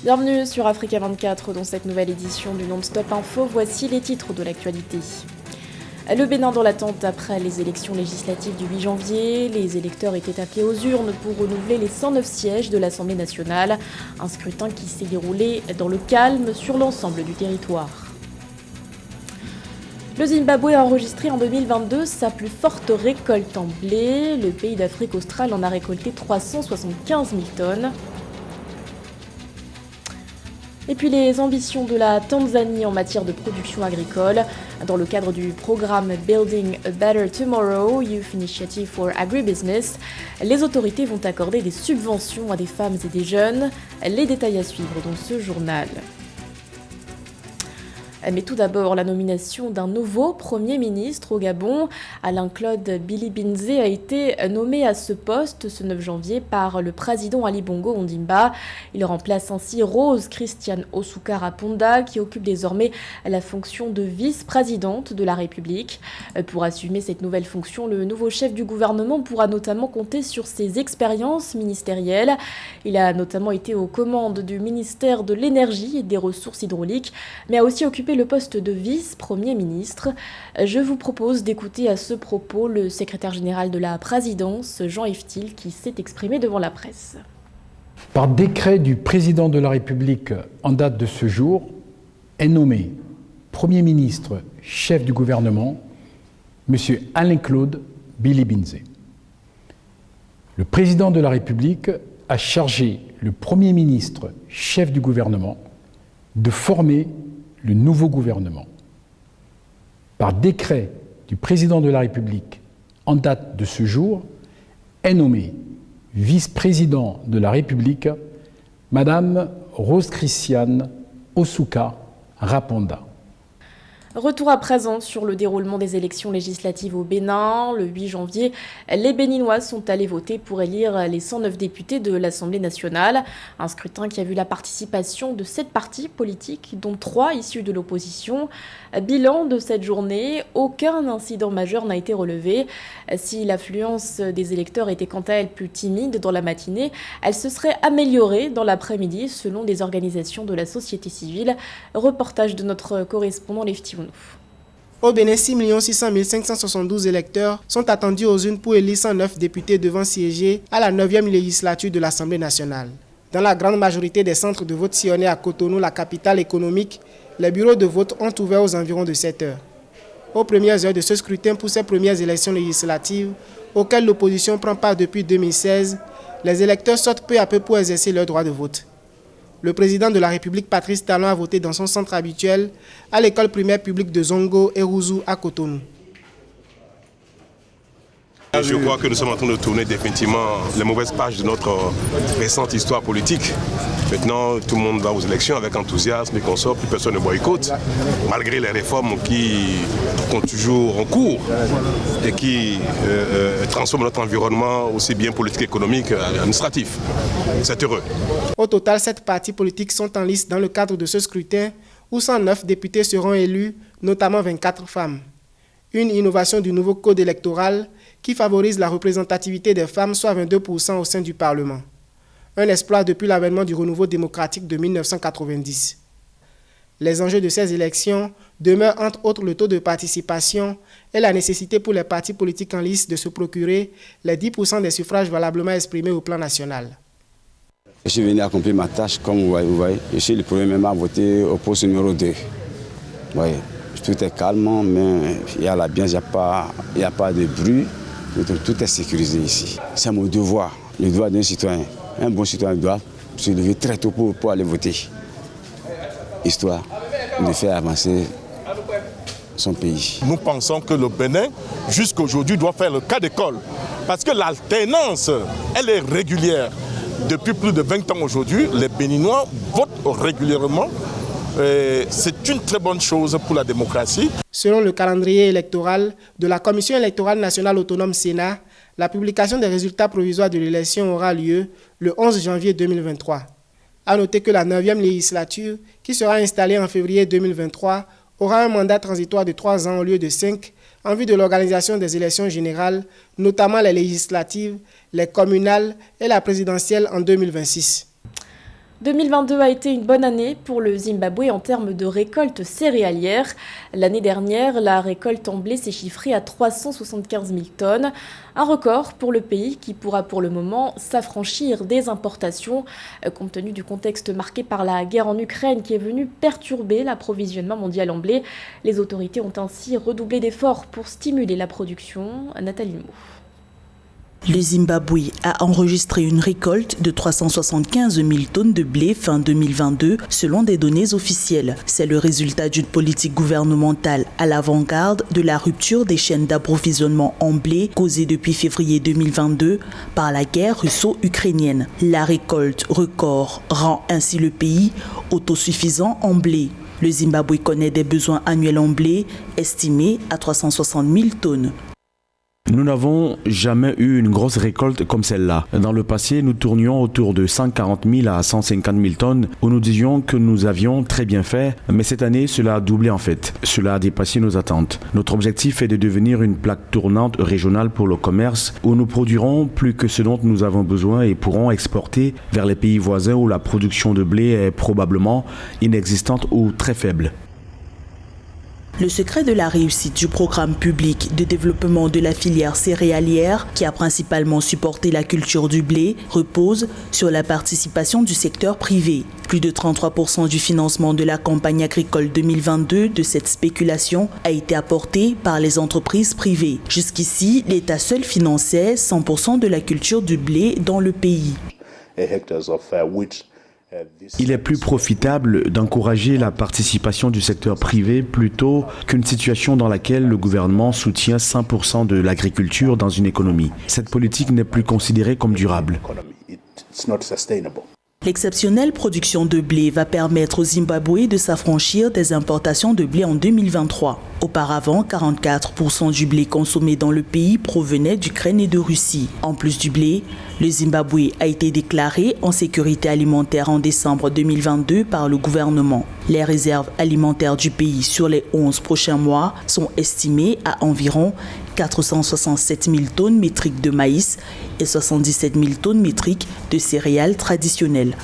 Bienvenue sur Africa 24 dans cette nouvelle édition du Non-Stop Info. Voici les titres de l'actualité. Le Bénin dans l'attente après les élections législatives du 8 janvier. Les électeurs étaient appelés aux urnes pour renouveler les 109 sièges de l'Assemblée nationale. Un scrutin qui s'est déroulé dans le calme sur l'ensemble du territoire. Le Zimbabwe a enregistré en 2022 sa plus forte récolte en blé. Le pays d'Afrique australe en a récolté 375 000 tonnes. Et puis les ambitions de la Tanzanie en matière de production agricole. Dans le cadre du programme Building a Better Tomorrow, Youth Initiative for Agribusiness, les autorités vont accorder des subventions à des femmes et des jeunes. Les détails à suivre dans ce journal. Mais tout d'abord, la nomination d'un nouveau Premier ministre au Gabon. Alain-Claude Billy-Binze a été nommé à ce poste ce 9 janvier par le président Ali Bongo Ondimba. Il remplace ainsi Rose Christiane Osuka Raponda, qui occupe désormais la fonction de vice-présidente de la République. Pour assumer cette nouvelle fonction, le nouveau chef du gouvernement pourra notamment compter sur ses expériences ministérielles. Il a notamment été aux commandes du ministère de l'Énergie et des Ressources hydrauliques, mais a aussi occupé le poste de vice-premier ministre. Je vous propose d'écouter à ce propos le secrétaire général de la présidence, Jean-Yves Thiel, qui s'est exprimé devant la presse. Par décret du président de la République en date de ce jour, est nommé Premier ministre, chef du gouvernement, M. Alain-Claude Billy-Binze. Le président de la République a chargé le Premier ministre, chef du gouvernement, de former le nouveau gouvernement. Par décret du président de la République en date de ce jour, est nommé vice-président de la République Madame Rose Christiane Osuka Raponda. Retour à présent sur le déroulement des élections législatives au Bénin. Le 8 janvier, les Béninois sont allés voter pour élire les 109 députés de l'Assemblée nationale. Un scrutin qui a vu la participation de 7 partis politiques, dont 3 issus de l'opposition. Bilan de cette journée, aucun incident majeur n'a été relevé. Si l'affluence des électeurs était quant à elle plus timide dans la matinée, elle se serait améliorée dans l'après-midi selon des organisations de la société civile. Reportage de notre correspondant Lefty Ounou. Au Bénin, 6 600 572 électeurs sont attendus aux urnes pour élire 109 députés devant siéger à la 9e législature de l'Assemblée nationale. Dans la grande majorité des centres de vote sillonnés à Cotonou, la capitale économique, les bureaux de vote ont ouvert aux environs de 7 heures. Aux premières heures de ce scrutin pour ces premières élections législatives, auxquelles l'opposition prend part depuis 2016, les électeurs sortent peu à peu pour exercer leur droit de vote. Le président de la République, Patrice Talon, a voté dans son centre habituel à l'école primaire publique de Zongo et Rouzou à Cotonou. Je crois que nous sommes en train de tourner définitivement les mauvaises pages de notre récente histoire politique. Maintenant, tout le monde va aux élections avec enthousiasme et qu'on sort, plus personne ne boycotte, malgré les réformes qui sont toujours en cours et qui transforment notre environnement aussi bien politique, économique, administratif. C'est heureux. Au total, 7 partis politiques sont en lice dans le cadre de ce scrutin où 109 députés seront élus, notamment 24 femmes. Une innovation du nouveau code électoral qui favorise la représentativité des femmes, soit 22% au sein du Parlement. Un exploit depuis l'avènement du renouveau démocratique de 1990. Les enjeux de ces élections demeurent entre autres le taux de participation et la nécessité pour les partis politiques en lice de se procurer les 10% des suffrages valablement exprimés au plan national. Je suis venu accomplir ma tâche, comme vous voyez. Je suis le premier même à voter au poste numéro 2. Oui, tout est calme, mais il y a l'ambiance, il n'y a pas de bruit. Tout est sécurisé ici. C'est mon devoir, le devoir d'un citoyen. Un bon citoyen doit se lever très tôt pour aller voter, histoire de faire avancer son pays. Nous pensons que le Bénin, jusqu'à aujourd'hui, doit faire le cas d'école. Parce que l'alternance, elle est régulière. Depuis plus de 20 ans aujourd'hui, les Béninois votent régulièrement. C'est une très bonne chose pour la démocratie. Selon le calendrier électoral de la Commission électorale nationale autonome Sénat, la publication des résultats provisoires de l'élection aura lieu le 11 janvier 2023. A noter que la 9e législature, qui sera installée en février 2023, aura un mandat transitoire de 3 ans au lieu de 5 en vue de l'organisation des élections générales, notamment les législatives, les communales et la présidentielle en 2026. 2022 a été une bonne année pour le Zimbabwe en termes de récolte céréalière. L'année dernière, la récolte en blé s'est chiffrée à 375 000 tonnes. Un record pour le pays qui pourra pour le moment s'affranchir des importations, compte tenu du contexte marqué par la guerre en Ukraine qui est venue perturber l'approvisionnement mondial en blé. Les autorités ont ainsi redoublé d'efforts pour stimuler la production. Nathalie Mou. Le Zimbabwe a enregistré une récolte de 375 000 tonnes de blé fin 2022 selon des données officielles. C'est le résultat d'une politique gouvernementale à l'avant-garde de la rupture des chaînes d'approvisionnement en blé causée depuis février 2022 par la guerre russo-ukrainienne. La récolte record rend ainsi le pays autosuffisant en blé. Le Zimbabwe connaît des besoins annuels en blé estimés à 360 000 tonnes. Nous n'avons jamais eu une grosse récolte comme celle-là. Dans le passé, nous tournions autour de 140 000 à 150 000 tonnes où nous disions que nous avions très bien fait, mais cette année, cela a doublé en fait. Cela a dépassé nos attentes. Notre objectif est de devenir une plaque tournante régionale pour le commerce où nous produirons plus que ce dont nous avons besoin et pourrons exporter vers les pays voisins où la production de blé est probablement inexistante ou très faible. Le secret de la réussite du programme public de développement de la filière céréalière, qui a principalement supporté la culture du blé, repose sur la participation du secteur privé. Plus de 33% du financement de la campagne agricole 2022 de cette spéculation a été apporté par les entreprises privées. Jusqu'ici, l'État seul finançait 100% de la culture du blé dans le pays. Il est plus profitable d'encourager la participation du secteur privé plutôt qu'une situation dans laquelle le gouvernement soutient 100% de l'agriculture dans une économie. Cette politique n'est plus considérée comme durable. L'exceptionnelle production de blé va permettre au Zimbabwe de s'affranchir des importations de blé en 2023. Auparavant, 44% du blé consommé dans le pays provenait d'Ukraine et de Russie. En plus du blé, le Zimbabwe a été déclaré en sécurité alimentaire en décembre 2022 par le gouvernement. Les réserves alimentaires du pays sur les 11 prochains mois sont estimées à environ 467 000 tonnes métriques de maïs et 77 000 tonnes métriques de céréales traditionnelles.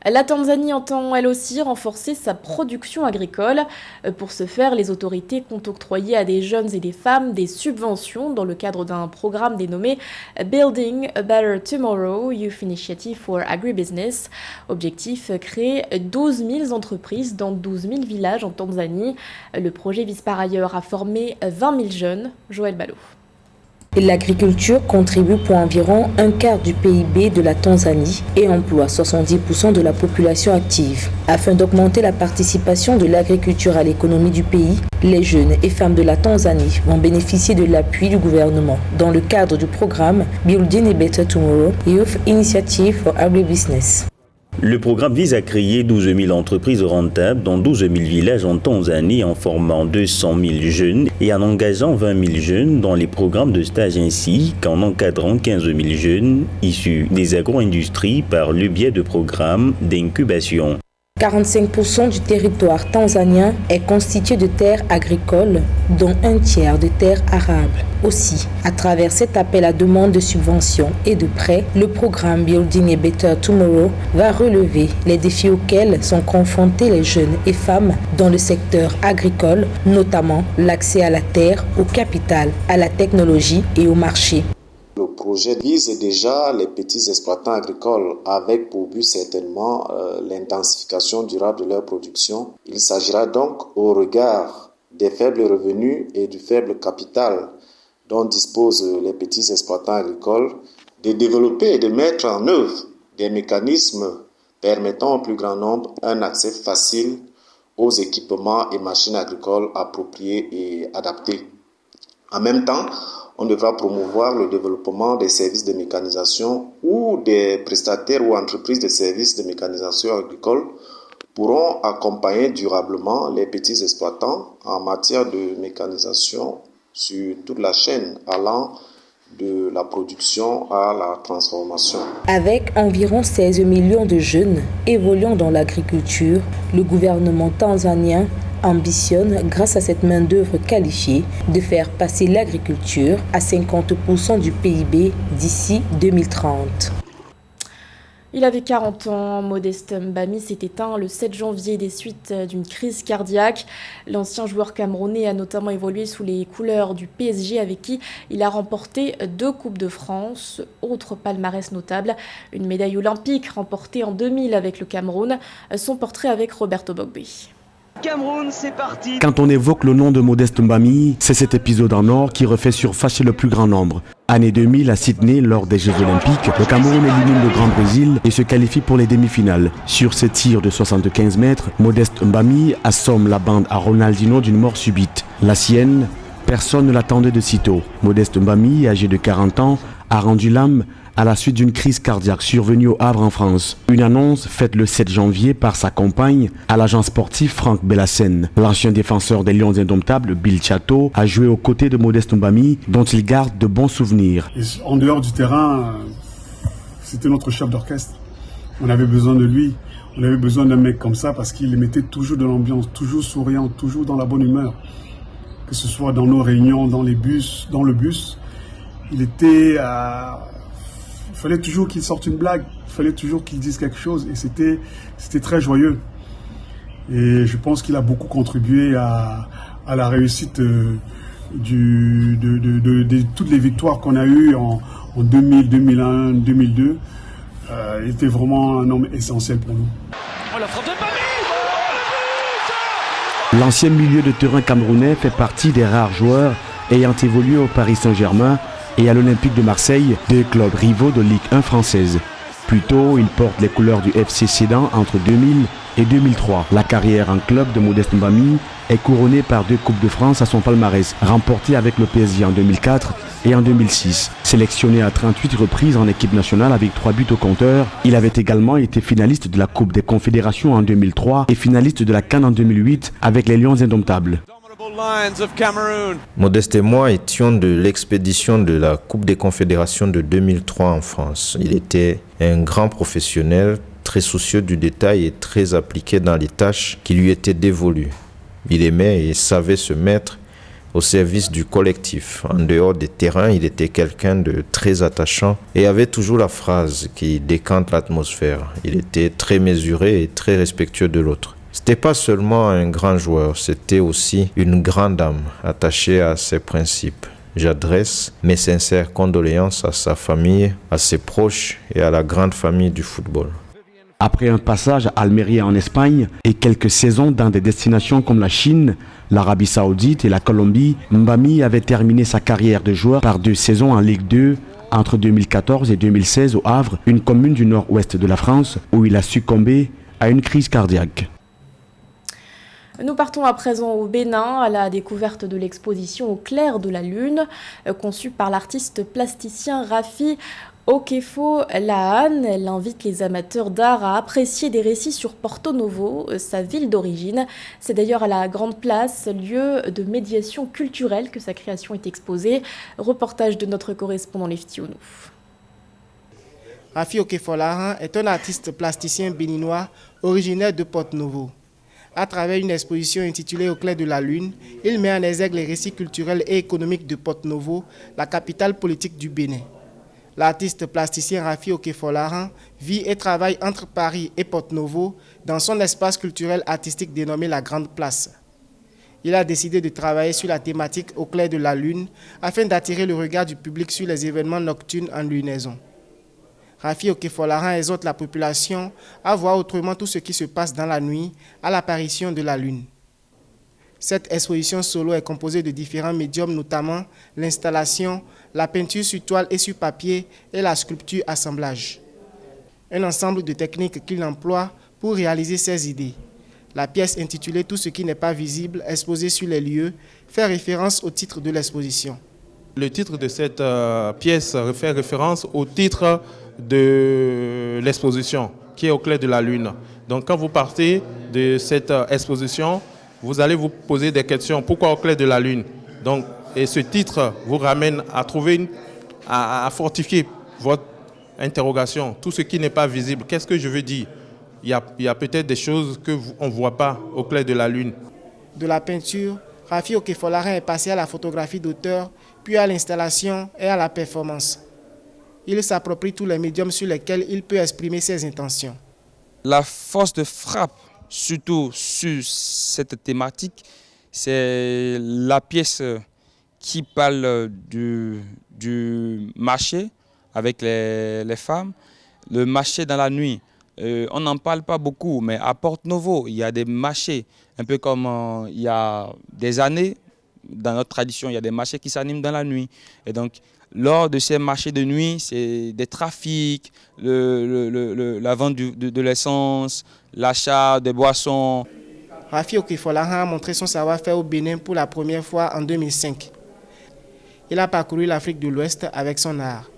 La Tanzanie entend elle aussi renforcer sa production agricole. Pour ce faire, les autorités comptent octroyer à des jeunes et des femmes des subventions dans le cadre d'un programme dénommé Building a Better Tomorrow Youth Initiative for Agribusiness. Objectif, créer 12 000 entreprises dans 12 000 villages en Tanzanie. Le projet vise par ailleurs à former 20 000 jeunes. Joël Ballot. L'agriculture contribue pour environ un quart du PIB de la Tanzanie et emploie 70% de la population active. Afin d'augmenter la participation de l'agriculture à l'économie du pays, les jeunes et femmes de la Tanzanie vont bénéficier de l'appui du gouvernement dans le cadre du programme Building a Better Tomorrow Youth Initiative for Agribusiness. Le programme vise à créer 12 000 entreprises rentables dans 12 000 villages en Tanzanie en formant 200 000 jeunes et en engageant 20 000 jeunes dans les programmes de stage ainsi qu'en encadrant 15 000 jeunes issus des agro-industries par le biais de programmes d'incubation. 45% du territoire tanzanien est constitué de terres agricoles, dont un tiers de terres arables. Aussi, à travers cet appel à demande de subventions et de prêts, le programme Building a Better Tomorrow va relever les défis auxquels sont confrontés les jeunes et femmes dans le secteur agricole, notamment l'accès à la terre, au capital, à la technologie et au marché. Le projet vise déjà les petits exploitants agricoles avec pour but certainement l'intensification durable de leur production. Il s'agira donc au regard des faibles revenus et du faible capital dont disposent les petits exploitants agricoles de développer et de mettre en œuvre des mécanismes permettant au plus grand nombre un accès facile aux équipements et machines agricoles appropriés et adaptés. En même temps, on devra promouvoir le développement des services de mécanisation ou des prestataires ou entreprises de services de mécanisation agricole pourront accompagner durablement les petits exploitants en matière de mécanisation sur toute la chaîne allant de la production à la transformation. Avec environ 16 millions de jeunes évoluant dans l'agriculture, le gouvernement tanzanien ambitionne, grâce à cette main-d'œuvre qualifiée, de faire passer l'agriculture à 50% du PIB d'ici 2030. Il avait 40 ans. Modeste Mbami s'est éteint le 7 janvier des suites d'une crise cardiaque. L'ancien joueur camerounais a notamment évolué sous les couleurs du PSG avec qui il a remporté 2 Coupes de France. Autre palmarès notable, une médaille olympique remportée en 2000 avec le Cameroun. Son portrait avec Roberto Bogbe. Cameroun, c'est parti. Quand on évoque le nom de Modeste Mbami, c'est cet épisode en or qui refait surface chez le plus grand nombre. Année 2000 à Sydney, lors des Jeux Olympiques, le Cameroun élimine le Grand Brésil et se qualifie pour les demi-finales. Sur ce tir de 75 mètres, Modeste Mbami assomme la bande à Ronaldinho d'une mort subite. La sienne, personne ne l'attendait de sitôt. Modeste Mbami, âgé de 40 ans, a rendu l'âme à la suite d'une crise cardiaque survenue au Havre en France. Une annonce faite le 7 janvier par sa compagne à l'agent sportif Franck Bellassène. L'ancien défenseur des Lions indomptables, Bill Chateau, a joué aux côtés de Modeste Mbami, dont il garde de bons souvenirs. Et en dehors du terrain, c'était notre chef d'orchestre. On avait besoin de lui. On avait besoin d'un mec comme ça parce qu'il mettait toujours de l'ambiance, toujours souriant, toujours dans la bonne humeur. Que ce soit dans nos réunions, dans le bus, il était... Il fallait toujours qu'il sorte une blague, il fallait toujours qu'il dise quelque chose et c'était très joyeux. Et je pense qu'il a beaucoup contribué à la réussite de toutes les victoires qu'on a eues en 2000, 2001, 2002. Il était vraiment un homme essentiel pour nous. L'ancien milieu de terrain camerounais fait partie des rares joueurs ayant évolué au Paris Saint-Germain et à l'Olympique de Marseille, 2 clubs rivaux de Ligue 1 française. Plus tôt, il porte les couleurs du FC Sedan entre 2000 et 2003. La carrière en club de Modeste Mbami est couronnée par 2 Coupes de France à son palmarès, remportées avec le PSG en 2004 et en 2006. Sélectionné à 38 reprises en équipe nationale avec 3 buts au compteur, il avait également été finaliste de la Coupe des Confédérations en 2003 et finaliste de la CAN en 2008 avec les Lions indomptables. Modeste et moi étions de l'expédition de la Coupe des Confédérations de 2003 en France. Il était un grand professionnel, très soucieux du détail et très appliqué dans les tâches qui lui étaient dévolues. Il aimait et savait se mettre au service du collectif. En dehors des terrains, il était quelqu'un de très attachant et avait toujours la phrase qui décante l'atmosphère. Il était très mesuré et très respectueux de l'autre. C'était pas seulement un grand joueur, c'était aussi une grande âme attachée à ses principes. J'adresse mes sincères condoléances à sa famille, à ses proches et à la grande famille du football. Après un passage à Almeria en Espagne et quelques saisons dans des destinations comme la Chine, l'Arabie Saoudite et la Colombie, Mbami avait terminé sa carrière de joueur par 2 saisons en Ligue 2 entre 2014 et 2016 au Havre, une commune du nord-ouest de la France, où il a succombé à une crise cardiaque. Nous partons à présent au Bénin à la découverte de l'exposition Au clair de la lune, conçue par l'artiste plasticien Rafi Okefo Lahan. Elle invite les amateurs d'art à apprécier des récits sur Porto Novo, sa ville d'origine. C'est d'ailleurs à la Grande Place, lieu de médiation culturelle, que sa création est exposée. Reportage de notre correspondant Lefty Onou. Rafi Okefo Lahan est un artiste plasticien béninois originaire de Porto Novo. À travers une exposition intitulée Au clair de la lune, il met en exergue les récits culturels et économiques de Porto Novo, la capitale politique du Bénin. L'artiste plasticien Rafi Okefo Lahan vit et travaille entre Paris et Porto Novo dans son espace culturel artistique dénommé la Grande Place. Il a décidé de travailler sur la thématique Au clair de la lune afin d'attirer le regard du public sur les événements nocturnes en lunaison. Rafi Okefo Lahan exhorte la population à voir autrement tout ce qui se passe dans la nuit à l'apparition de la lune. Cette exposition solo est composée de différents médiums, notamment l'installation, la peinture sur toile et sur papier et la sculpture assemblage. Un ensemble de techniques qu'il emploie pour réaliser ses idées. La pièce intitulée Tout ce qui n'est pas visible, exposée sur les lieux, fait référence au titre de l'exposition. Le titre de cette pièce fait référence au titre de l'exposition, qui est Au clair de la lune. Donc quand vous partez de cette exposition, vous allez vous poser des questions. Pourquoi Au clair de la lune? Donc, et ce titre vous ramène à trouver, à fortifier votre interrogation. Tout ce qui n'est pas visible, qu'est-ce que je veux dire? Il y a peut-être des choses qu'on ne voit pas au clair de la lune. De la peinture, Rafi Okefo Lahan est passé à la photographie d'auteur, puis à l'installation et à la performance. Il s'approprie tous les médiums sur lesquels il peut exprimer ses intentions. La force de frappe, surtout sur cette thématique, c'est la pièce qui parle du marché avec les femmes, le marché dans la nuit. On n'en parle pas beaucoup, mais à Porto Novo, il y a des marchés, un peu comme il y a des années, dans notre tradition, il y a des marchés qui s'animent dans la nuit. Et donc, lors de ces marchés de nuit, c'est des trafics, la vente de l'essence, l'achat des boissons. Rafi Okifolahan a montré son savoir-faire au Bénin pour la première fois en 2005. Il a parcouru l'Afrique de l'Ouest avec son art.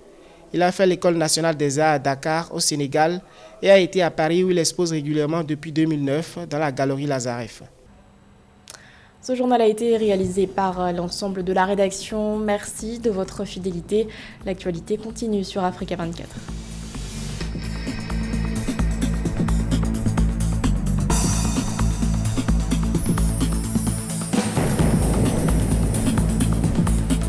Il a fait l'École nationale des arts à Dakar, au Sénégal, et a été à Paris où il expose régulièrement depuis 2009 dans la galerie Lazareff. Ce journal a été réalisé par l'ensemble de la rédaction. Merci de votre fidélité. L'actualité continue sur Africa 24.